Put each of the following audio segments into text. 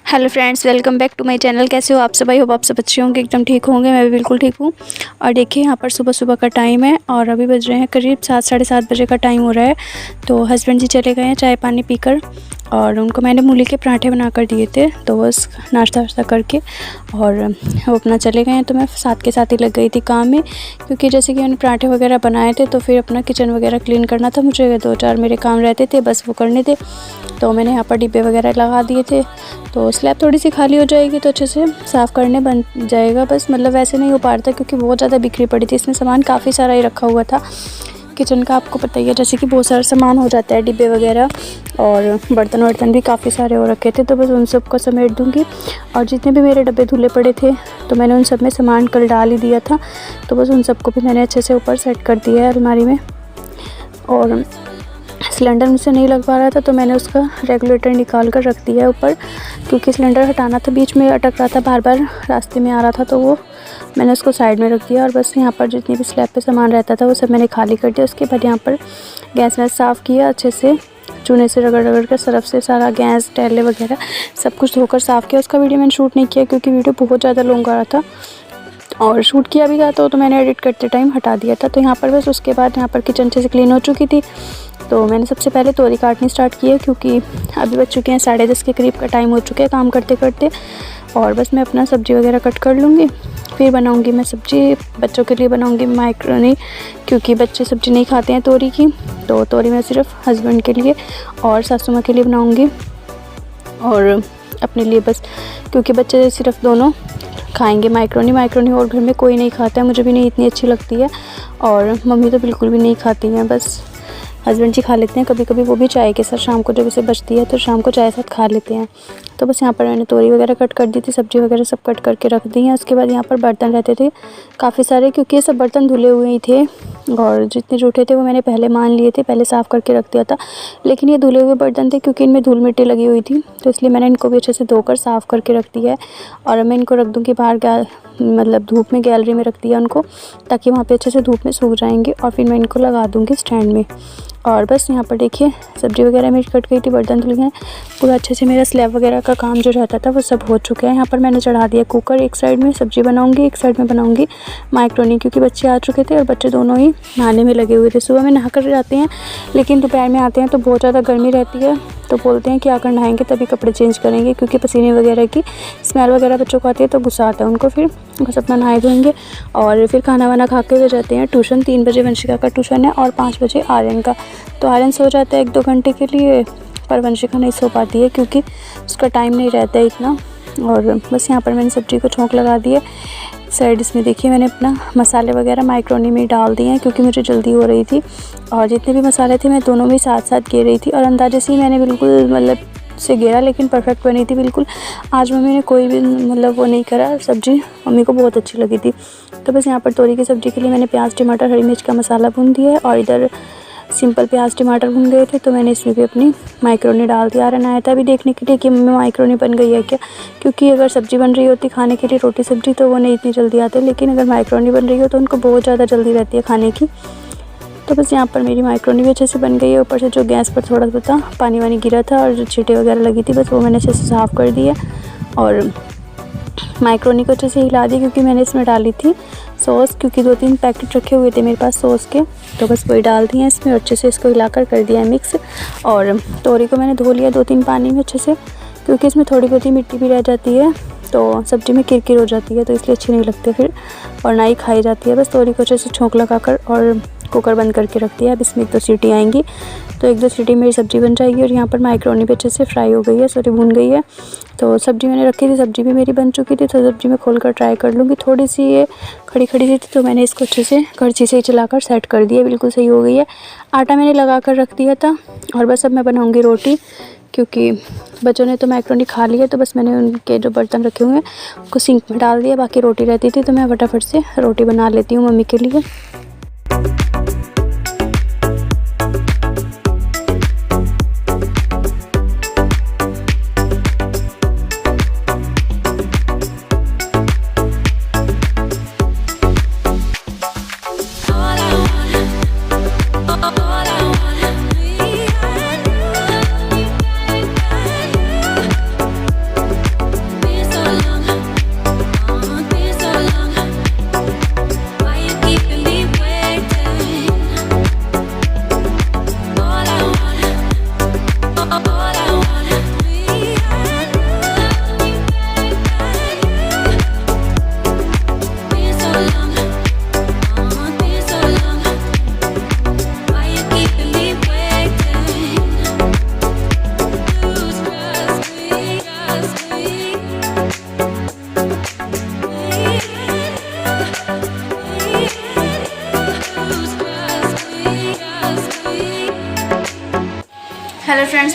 Hello friends, welcome back to my channel. कैसे हो आप सब? आई होप आप सब अच्छे होंगे, एकदम ठीक होंगे। मैं भी बिल्कुल ठीक हूँ। और देखिए यहाँ पर सुबह सुबह का टाइम है और अभी बज रहे हैं करीब 7 साढ़े 7 बजे का टाइम हो रहा है। तो हस्बैंड जी चले गए हैं चाय पानी पीकर और उनको मैंने मूली के पराठे बना कर दिए थे, तो बस नाश्ता वाश्ता करके और वो अपना चले गए हैं। तो मैं साथ के साथ ही लग गई थी काम में, क्योंकि जैसे कि मैंने पराठे वगैरह बनाए थे तो फिर अपना किचन वगैरह क्लीन करना था मुझे। 2-4 मेरे काम रहते थे, बस वो करने थे। तो मैंने यहाँ पर डिब्बे वगैरह लगा दिए थे, तो स्लैब थोड़ी सी खाली हो जाएगी तो अच्छे से साफ़ करने बन जाएगा। बस मतलब वैसे नहीं हो पा रहा था क्योंकि बहुत ज़्यादा बिखरी पड़ी थी। इसमें सामान काफ़ी सारा ही रखा हुआ था किचन का, आपको पता ही है, जैसे कि बहुत सारा सामान हो जाता है, डिब्बे वगैरह और बर्तन वर्तन भी काफ़ी सारे हो रखे थे। तो बस उन सब को समेट दूँगी। और जितने भी मेरे डब्बे धुले पड़े थे तो मैंने उन सब में सामान कल डाल ही दिया था, तो बस उन सबको भी मैंने अच्छे से ऊपर सेट कर दिया है अलमारी में। और सिलेंडर मुझसे नहीं लग पा रहा था तो मैंने उसका रेगुलेटर निकाल कर रख दिया है ऊपर, क्योंकि सिलेंडर हटाना था, बीच में अटक रहा था, बार बार रास्ते में आ रहा था, तो वो मैंने उसको साइड में रख दिया। और बस यहाँ पर जितनी भी स्लैब पे सामान रहता था वो सब मैंने खाली कर दिया। उसके बाद यहाँ पर गैस में साफ़ किया अच्छे से, चूने से रगड़ रगड़ कर सरफ से सारा गैस टैले वगैरह सब कुछ धोकर साफ़ किया। उसका वीडियो मैंने शूट नहीं किया क्योंकि वीडियो बहुत ज़्यादा लॉन्ग आ रहा था, और शूट किया भी था तो मैंने एडिट करते टाइम हटा दिया था। तो यहाँ पर बस उसके बाद यहाँ पर किचन अच्छे से क्लीन हो चुकी थी। तो मैंने सबसे पहले तोरी काटनी स्टार्ट की है, क्योंकि अभी बज चुके हैं 10:30 के करीब का टाइम हो चुका है काम करते करते। और बस मैं अपना सब्ज़ी वगैरह कट कर लूँगी, फिर बनाऊँगी मैं सब्ज़ी। बच्चों के लिए बनाऊँगी मैक्रोनी, क्योंकि बच्चे सब्ज़ी नहीं खाते हैं तोरी की, तो तोरी मैं सिर्फ हस्बैंड के लिए और सासू माँ के लिए बनाऊँगी और अपने लिए बस, क्योंकि बच्चे सिर्फ दोनों खाएंगे मैक्रोनी। और घर में कोई नहीं खाता है, मुझे भी नहीं इतनी अच्छी लगती है और मम्मी तो बिल्कुल भी नहीं खाती हैं, बस हस्बैंड जी खा लेते हैं कभी कभी, वो भी चाय के साथ। शाम को जब इसे बचती है तो शाम को चाय साथ खा लेते हैं। तो बस यहाँ पर मैंने तोरी वगैरह कट कर दी थी, सब्ज़ी वगैरह सब कट करके रख दी हैं। उसके बाद यहाँ पर बर्तन रहते थे काफ़ी सारे, क्योंकि ये सब बर्तन धुले हुए ही थे और जितने जूठे थे वो मैंने पहले मान लिए थे, पहले साफ़ करके रख दिया था। लेकिन ये धुले हुए बर्तन थे क्योंकि इनमें धूल मिट्टी लगी हुई थी, तो इसलिए मैंने इनको भी अच्छे से धोकर साफ़ करके रख दिया है। और मैं इनको रख दूँगी बाहर, मतलब धूप में, गैलरी में रख दिया उनको, ताकि वहाँ पे अच्छे से धूप में सूख जाएंगे। और फिर मैं इनको लगा दूँगी स्टैंड में। और बस यहाँ पर देखिए सब्ज़ी वगैरह मेरी कट गई थी, बर्तन धुल गए, पूरा अच्छे से मेरा स्लैब वगैरह का काम जो रहता था वो सब हो चुका है। यहाँ पर मैंने चढ़ा दिया कुकर, एक साइड में सब्ज़ी बनाऊँगी, एक साइड में बनाऊँगी मैक्रोनी, क्योंकि बच्चे आ चुके थे और बच्चे दोनों ही नहाने में लगे हुए थे। सुबह में नहा कर जाते हैं, लेकिन दोपहर में आते हैं तो बहुत ज़्यादा गर्मी रहती है, तो बोलते हैं कि आकर नहाएंगे तभी कपड़े चेंज करेंगे, क्योंकि पसीने वगैरह की स्मेल वगैरह बच्चों को आती है तो गुस्सा आता है उनको। फिर बस अपना नहाए धोएंगे और फिर खाना वाना खा के वे जाते हैं ट्यूशन। 3 बजे वंशिका का ट्यूशन है और 5 बजे आर्यन का। तो आर्यन सो जाता है 1-2 घंटे के लिए, पर वंशिका नहीं सो पाती है क्योंकि उसका टाइम नहीं रहता है इतना। और बस यहाँ पर मैंने सब्ज़ी को छोंक लगा दिए साइड। इसमें देखिए मैंने अपना मसाले वगैरह मैक्रोनी में डाल दिए हैं क्योंकि मुझे जल्दी हो रही थी, और जितने भी मसाले थे मैं दोनों भी साथ साथ गे रही थी। और अंदाजे से ही मैंने बिल्कुल मतलब से गेरा, लेकिन परफेक्ट बनी थी बिल्कुल। आज मम्मी ने कोई भी मतलब वो नहीं करा, सब्ज़ी मम्मी को बहुत अच्छी लगी थी। तो बस यहाँ पर तोरी की सब्ज़ी के लिए मैंने प्याज टमाटर हरी मिर्च का मसाला भून दिया है, और इधर सिंपल प्याज टमाटर भून गए थे तो मैंने इसमें भी अपनी मैक्रोनी डाल दिया। आर्यन आया था अभी देखने के लिए कि मम्मी मैक्रोनी बन गई है क्या, क्योंकि अगर सब्ज़ी बन रही होती खाने के लिए रोटी सब्ज़ी तो वो नहीं इतनी जल्दी आते, लेकिन अगर मैक्रोनी बन रही हो तो उनको बहुत ज़्यादा जल्दी रहती है खाने की। तो बस यहाँ पर मेरी मैक्रोनी भी अच्छे से बन गई है। ऊपर से जो गैस पर थोड़ा सा पानी वानी गिरा था और जो छींटे वगैरह लगी थी बस वो मैंने अच्छे से साफ़ कर दी है। और मैक्रोनी को अच्छे से हिला दी, क्योंकि मैंने इसमें डाली थी सॉस, क्योंकि 2-3 पैकेट रखे हुए थे मेरे पास सॉस के, तो बस वही डाल दिए हैं इसमें और अच्छे से इसको हिलाकर कर दिया है मिक्स। और तोरी को मैंने धो लिया 2-3 पानी में अच्छे से, क्योंकि इसमें थोड़ी बहुत ही मिट्टी भी रह जाती है तो सब्ज़ी में किरकिर हो जाती है, तो इसलिए अच्छी नहीं लगती फिर और ना ही खाई जाती है। बस तोरी को अच्छे से छोंक लगाकर और कुकर बंद करके रख दिया। अब इसमें 1-2 सीटी आएंगी तो 1-2 सीटी मेरी सब्ज़ी बन जाएगी। और यहाँ पर मैक्रोनी भी अच्छे से फ्राई हो गई है, सॉरी भून गई है। तो सब्ज़ी मैंने रखी थी, सब्ज़ी भी मेरी बन चुकी थी, तो सब्ज़ी में खोल कर ट्राई कर लूँगी। थोड़ी सी ये खड़ी खड़ी सी थी तो मैंने इसको अच्छे से करछी से चलाकर सेट कर दिया, बिल्कुल सही हो गई है। आटा मैंने लगा कर रख दिया था। और बस अब मैं बनाऊँगी रोटी, क्योंकि बच्चों ने तो मैक्रोनी खा लिया, तो बस मैंने उनके जो बर्तन रखे हुए हैं उनको सिंक में डाल दिया, बाकी रोटी रहती थी तो मैं फटाफट से रोटी बना लेती हूँ मम्मी के लिए।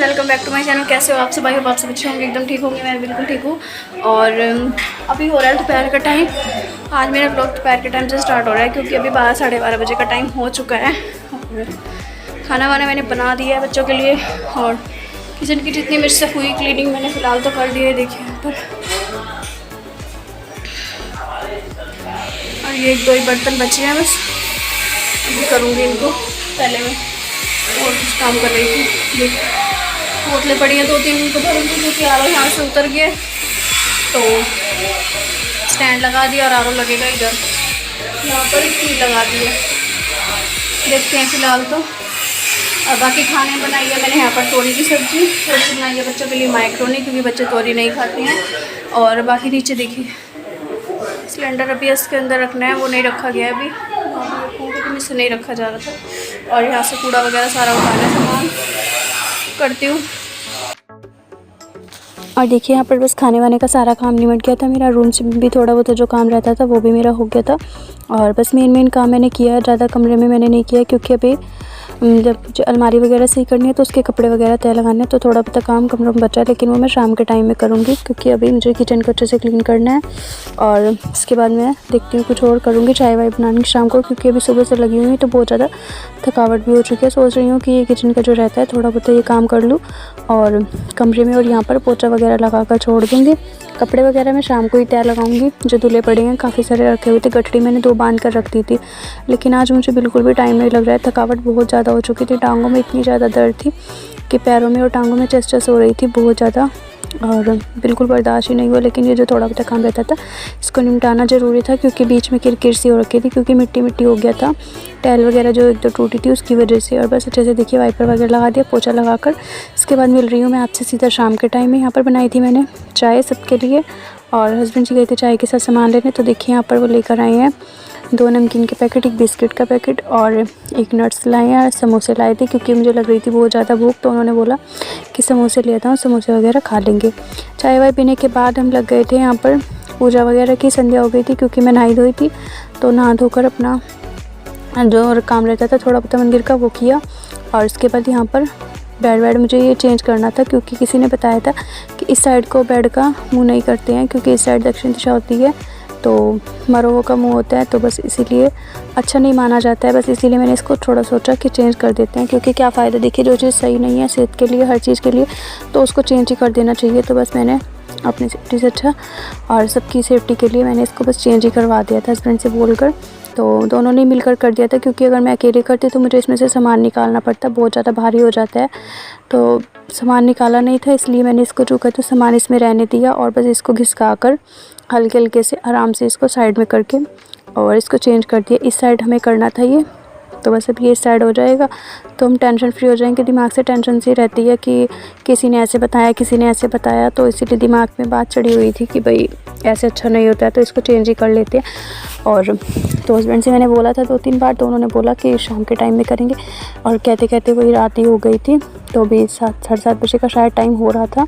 Welcome back to my channel. कैसे हो आप सब? आई होप आप सब अच्छे होंगे, एकदम ठीक होंगे। मैं बिल्कुल ठीक हूँ। और अभी हो रहा है दोपहर का टाइम। आज मेरा ब्लॉग दोपहर के टाइम से स्टार्ट हो रहा है क्योंकि अभी 12 साढ़े 12 बजे का टाइम हो चुका है। और खाना वाना मैंने बना दिया है बच्चों के लिए और किचन की जितनी मेरे से हुई क्लीनिंग मैंने फ़िलहाल तो कर दी है। देखिए यहाँ पर, और ये 1-2 ही बर्तन बचे हैं बस, अभी करूँगी इनको। पहले मैं और कुछ काम कर रही थी। बोतलें पड़ी हैं 2-3 उनको भरूँगी क्योंकि आरो यहाँ से उतर गया तो स्टैंड लगा दिया और आरो लगेगा इधर, यहाँ पर कील लगा दी है। देखते हैं फ़िलहाल तो। और बाकी खाने बनाई है मैंने यहाँ पर तोरी की सब्ज़ी, थोड़ी सी बनाई है बच्चों के लिए मैक्रोनी क्योंकि बच्चे तोरी नहीं खाते हैं। और बाकी नीचे देखिए सिलेंडर अभी इसके अंदर रखना है, वो नहीं रखा गया है अभी, क्योंकि मुझसे नहीं रखा जा रहा था। और यहाँ से कूड़ा वगैरह सारा उठाना सामान करती हूँ। और देखिए यहाँ पर बस खाने वाने का सारा काम निपट गया था मेरा। रूम से भी थोड़ा बहुत जो काम रहता था वो भी मेरा हो गया था। और बस मेन काम मैंने किया है, ज़्यादा कमरे में मैंने नहीं किया क्योंकि अभी जब जो अलमारी वगैरह सही करनी है तो उसके कपड़े वगैरह तय लगाने, तो थोड़ा बहुत काम कमरों में बचा है, लेकिन वो मैं शाम के टाइम में करूँगी क्योंकि अभी मुझे किचन को अच्छे से क्लीन करना है। और इसके बाद मैं देखती हूँ कुछ और करूँगी, चाय वाय बनानी शाम को, क्योंकि अभी सुबह से लगी हुई तो बहुत ज़्यादा थकावट भी हो चुकी है। सोच रही हूँ कि ये किचन का जो रहता है थोड़ा बहुत ये काम कर लूँ और कमरे में और यहाँ पर पोछा वगैरह लगा कर छोड़ दूँगी। कपड़े वगैरह मैं शाम को ही तय लगाऊंगी, जो धुले पड़े हैं काफ़ी सारे रखे हुए थे। गठरी मैंने 2 बांध कर रख दी थी, लेकिन आज मुझे बिल्कुल भी टाइम नहीं लग रहा है। थकावट बहुत ज़्यादा हो चुकी थी, टांगों में इतनी ज़्यादा दर्द थी कि पैरों में और टांगों में चस हो रही थी बहुत ज़्यादा, और बिल्कुल बर्दाश्त ही नहीं हुआ। लेकिन ये जो थोड़ा बहुत काम रहता था इसको निपटाना ज़रूरी था क्योंकि बीच में किरकिर सी हो रखी थी क्योंकि मिट्टी मिट्टी हो गया था, टाइल वगैरह जो 1-2 टूटी थी उसकी वजह से। और बस अच्छे से देखिए वाइपर वगैरह लगा दिया, पोछा लगाकर इसके बाद मिल रही हूँ मैं आपसे सीधा शाम के टाइम में। यहाँ पर बनाई थी मैंने चाय सबके लिए और हस्बैंड जी गए थे चाय के साथ सामान लेने, तो देखिए यहाँ पर वो लेकर आए हैं 2 नमकीन के पैकेट, 1 बिस्किट का पैकेट और 1 नट्स लाए हैं। समोसे लाए थे क्योंकि मुझे लग रही थी बहुत ज़्यादा भूख, तो उन्होंने बोला कि समोसे ले आता हूँ, समोसे वगैरह खा लेंगे। चाय वाय पीने के बाद हम लग गए थे यहाँ पर पूजा वगैरह की। संध्या हो गई थी क्योंकि मैं नहाई धोई थी, तो नहा धोकर अपना जो और काम रहता था थोड़ा बहुत मंदिर का वो किया। और उसके बाद यहाँ पर बेड मुझे ये चेंज करना था क्योंकि किसी ने बताया था कि इस साइड को बेड का मुंह नहीं करते हैं क्योंकि इस साइड दक्षिण दिशा होती है तो मरोगों का मुंह होता है, तो बस इसीलिए अच्छा नहीं माना जाता है। बस इसीलिए मैंने इसको थोड़ा सोचा कि चेंज कर देते हैं क्योंकि क्या फ़ायदा, देखिए जो चीज़ सही नहीं है सेहत के लिए हर चीज़ के लिए तो उसको चेंज ही कर देना चाहिए। तो बस मैंने अपनी सेफ्टी से अच्छा और सबकी सेफ्टी के लिए मैंने इसको बस चेंज ही करवा दिया था हस्बैंड से बोलकर, तो दोनों ने मिलकर कर दिया था क्योंकि अगर मैं अकेले करती तो मुझे इसमें से सामान निकालना पड़ता, बहुत ज़्यादा भारी हो जाता है। तो सामान निकाला नहीं था इसलिए मैंने इसको जो कहते सामान इसमें रहने दिया और बस इसको घिसका कर हल्के हल्के से आराम से इसको साइड में करके और इसको चेंज कर दिया। इस साइड हमें करना था ये, तो बस अब ये साइड हो जाएगा तो हम टेंशन फ्री हो जाएंगे। दिमाग से टेंशन सी रहती है कि किसी ने ऐसे बताया किसी ने ऐसे बताया, तो इसीलिए दिमाग में बात चढ़ी हुई थी कि भाई ऐसे अच्छा नहीं होता है तो इसको चेंज ही कर लेते हैं। और तो हस्बैंड से मैंने बोला था 2-3 बार, तो उन्होंने बोला कि शाम के टाइम में करेंगे और कहते कहते वही रात ही हो गई थी। तो अभी 7 साढ़े 7 बजे का शायद टाइम हो रहा था,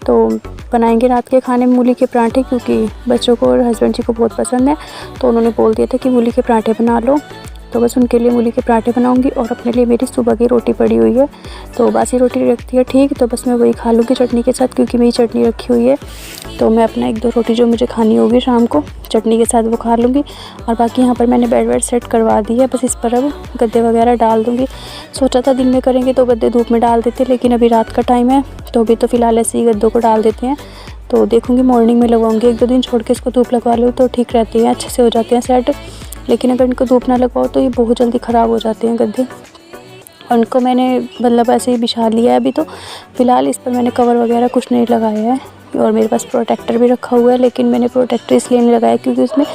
तो बनाएंगे रात के खाने में मूली के पराठे क्योंकि बच्चों को और हस्बैंड जी को बहुत पसंद है, तो उन्होंने बोल दिया था कि मूली के पराठे बना लो। तो बस उनके लिए मूली के पराठे बनाऊंगी और अपने लिए मेरी सुबह की रोटी पड़ी हुई है, तो बासी रोटी रखती है ठीक, तो बस मैं वही खा लूँगी चटनी के साथ क्योंकि मेरी चटनी रखी हुई है। तो मैं अपना 1-2 रोटी जो मुझे खानी होगी शाम को चटनी के साथ वो खा लूँगी। और बाकी यहाँ पर मैंने बेड सेट करवा दी है, बस इस पर अब गद्दे वगैरह डाल दूँगी। सोचा था दिन में करेंगे तो गद्दे धूप में डाल देते, लेकिन अभी रात का टाइम है तो अभी तो फ़िलहाल ऐसे ही गद्दों को डाल देते हैं। तो देखूँगी मॉर्निंग में लगाऊँगी, 1-2 दिन छोड़ के इसको धूप लगवा लूँ तो ठीक रहती है, अच्छे से हो जाते हैं सेट। लेकिन अगर इनको धूप ना लगाओ तो ये बहुत जल्दी ख़राब हो जाते हैं गद्दे। और उनको मैंने मतलब ऐसे ही बिछा लिया है अभी, तो फ़िलहाल इस पर मैंने कवर वगैरह कुछ नहीं लगाया है। और मेरे पास प्रोटेक्टर भी रखा हुआ है, लेकिन मैंने प्रोटेक्टर इसलिए नहीं लगाया क्योंकि उसमें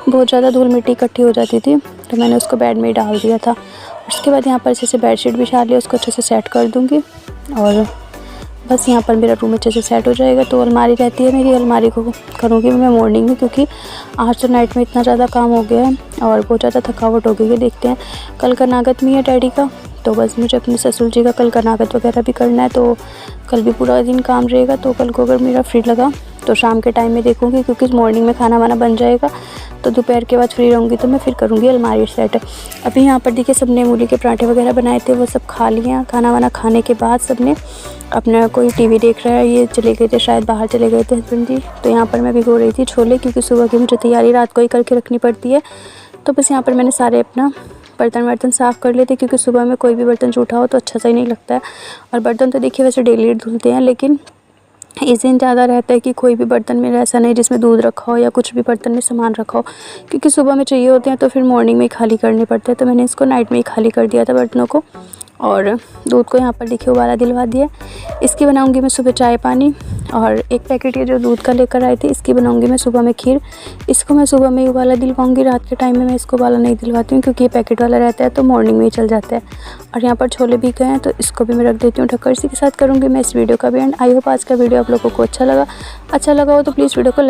बहुत ज़्यादा धूल मिट्टी इकट्ठी हो जाती थी, तो मैंने उसको बेड में ही डाल दिया था। उसके बाद यहाँ पर अच्छे से बेडशीट बिछा लिया, उसको अच्छे से सेट कर दूँगी और बस यहाँ पर मेरा रूम अच्छे से सेट हो जाएगा। तो अलमारी रहती है मेरी, अलमारी को करूँगी मैं मॉर्निंग में क्योंकि आज तो नाइट में इतना ज़्यादा काम हो गया है और बहुत ज़्यादा थकावट हो गई है। देखते हैं, कल का नागत में है डैडी का, तो बस मुझे अपने ससुर जी का कल का नागत वगैरह भी करना है, तो कल भी पूरा दिन काम रहेगा। तो कल को अगर मेरा फ्री लगा तो शाम के टाइम में देखूँगी, क्योंकि मॉर्निंग में खाना वाना बन जाएगा तो दोपहर के बाद फ्री रहूँगी तो मैं फिर करूँगी अलमारी सेट। अभी यहाँ पर देखिए सबने मूली के पराठे वगैरह बनाए थे, वो सब खा लिए। खाना वाना खाने के बाद सबने अपना कोई टीवी देख रहा है, ये चले गए थे शायद, बाहर चले गए थे हस्बैंड जी। तो यहाँ पर मैं भिगो रही थी छोले, क्योंकि सुबह की मुझे तैयारी रात को ही करके रखनी पड़ती है। तो बस यहाँ पर मैंने सारे अपना बर्तन साफ़ कर लेते, क्योंकि सुबह में कोई भी बर्तन जूठा हो तो अच्छा सा ही नहीं लगता है। और बर्तन तो देखिए वैसे डेली धुलते हैं, लेकिन इस दिन ज़्यादा रहता है कि कोई भी बर्तन में ऐसा नहीं जिसमें दूध रखा हो या कुछ भी बर्तन में सामान रखा हो, क्योंकि सुबह में चाहिए होते हैं तो फिर मॉर्निंग में ही खाली करने पड़ते हैं। तो मैंने इसको नाइट में ही खाली कर दिया था बर्तनों को। और दूध को यहाँ पर देखिए उबाला दिलवा दिया। इसकी बनाऊंगी मैं सुबह चाय पानी, और एक पैकेट ये जो दूध का लेकर आई थी इसकी बनाऊंगी मैं सुबह में खीर। इसको मैं सुबह में ही उबाला दिलवाऊंगी, रात के टाइम में मैं इसको उबाला नहीं दिलवाती हूँ, क्योंकि ये पैकेट वाला रहता है तो मॉर्निंग में ही चल जाता है। और यहाँ पर छोले भी गए हैं तो इसको भी मैं रख देती हूँ ढककर। इसी के साथ करूँगी मैं इस वीडियो का भी एंड। आई होप आज का वीडियो आप लोगों को अच्छा लगा हो तो प्लीज़ वीडियो को